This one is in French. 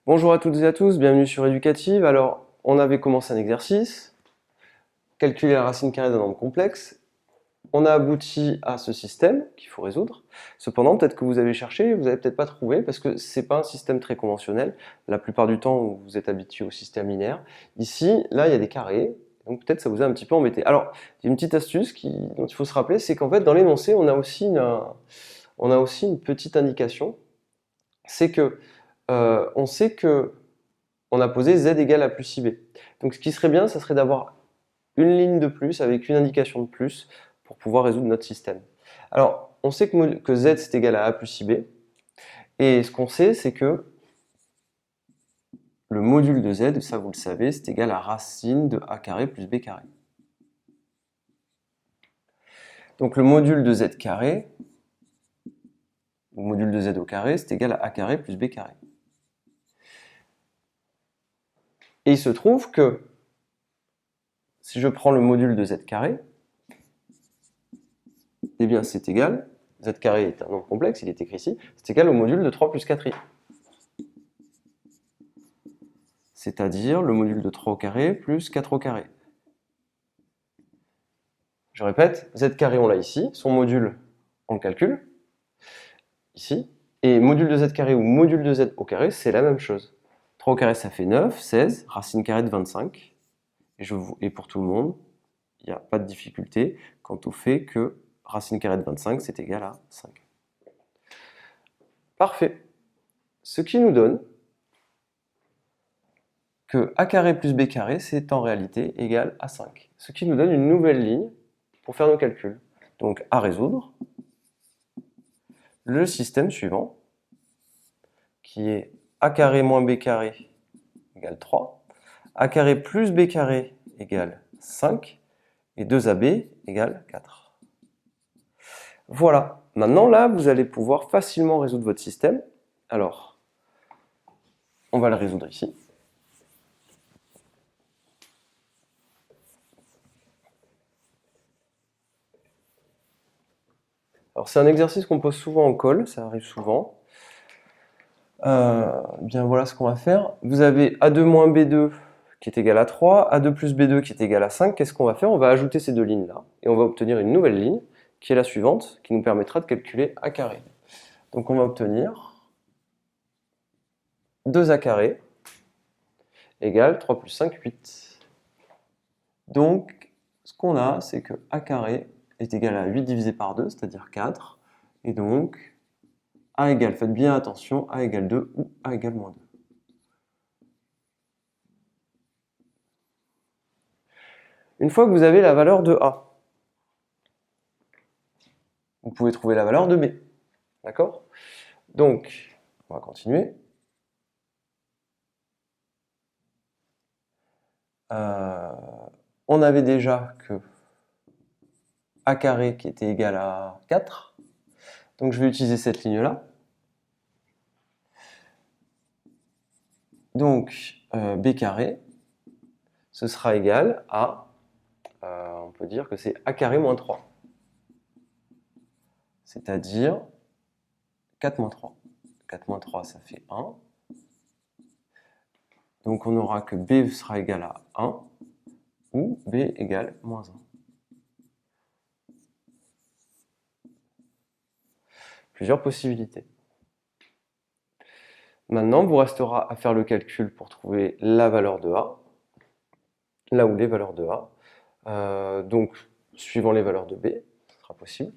Bonjour à toutes et à tous, bienvenue sur Éducative. Alors, on avait commencé un exercice, calculer la racine carrée d'un nombre complexe. On a abouti à ce système qu'il faut résoudre. Cependant, peut-être que vous avez cherché, vous n'avez peut-être pas trouvé, parce que c'est pas un système très conventionnel. La plupart du temps, vous êtes habitué au système linéaire. Ici, là, il y a des carrés, donc peut-être ça vous a un petit peu embêté. Alors, il y a une petite astuce dont il faut se rappeler, c'est qu'en fait, dans l'énoncé, on a aussi une petite indication. C'est que on sait que on a posé z égale a plus ib. Donc ce qui serait bien, ça serait d'avoir une ligne de plus avec une indication de plus pour pouvoir résoudre notre système. Alors, on sait que z c'est égal à a plus ib, et ce qu'on sait, c'est que le module de z, ça vous le savez, c'est égal à racine de a carré plus b carré. Donc le module de z carré, ou module de z au carré, c'est égal à a carré plus b carré. Et il se trouve que si je prends le module de z carré, eh bien c'est égal, z carré est un nombre complexe, il est écrit ici, c'est égal au module de 3 plus 4i. C'est-à-dire le module de 3 au carré plus 4 au carré. Je répète, z carré on l'a ici, son module on le calcule, ici, et module de z carré ou module de z au carré, c'est la même chose. 3 au carré ça fait 9, 16, racine carrée de 25, et pour tout le monde, il n'y a pas de difficulté quant au fait que racine carrée de 25 c'est égal à 5. Parfait. Ce qui nous donne que a carré plus b carré, c'est en réalité égal à 5. Ce qui nous donne une nouvelle ligne pour faire nos calculs. Donc à résoudre, le système suivant, qui est a carré moins b carré égale 3, a carré plus b carré égale 5, et 2ab égale 4. Voilà, maintenant là, vous allez pouvoir facilement résoudre votre système. Alors, on va le résoudre ici. Alors c'est un exercice qu'on pose souvent en colle, ça arrive souvent. Bien voilà ce qu'on va faire. Vous avez A2 moins B2 qui est égal à 3, A2 plus B2 qui est égal à 5. Qu'est-ce qu'on va faire? On va ajouter ces deux lignes-là, et on va obtenir une nouvelle ligne, qui est la suivante, qui nous permettra de calculer A carré. Donc on va obtenir 2A carré égale 3 plus 5, 8. Donc ce qu'on a, c'est que A carré est égal à 8 divisé par 2, c'est-à-dire 4, et donc A égale, faites bien attention, A égale 2 ou A égale moins 2. Une fois que vous avez la valeur de A, vous pouvez trouver la valeur de B. D'accord? Donc, on va continuer. On avait déjà que A carré qui était égal à 4. Donc je vais utiliser cette ligne-là. Donc B carré, ce sera égal à, on peut dire que c'est A carré moins 3. C'est-à-dire 4 moins 3. 4 moins 3, ça fait 1. Donc on aura que B sera égal à 1 ou B égale moins 1. Plusieurs possibilités. Maintenant, il vous restera à faire le calcul pour trouver la valeur de A, là où les valeurs de A. Donc, suivant les valeurs de B, ce sera possible.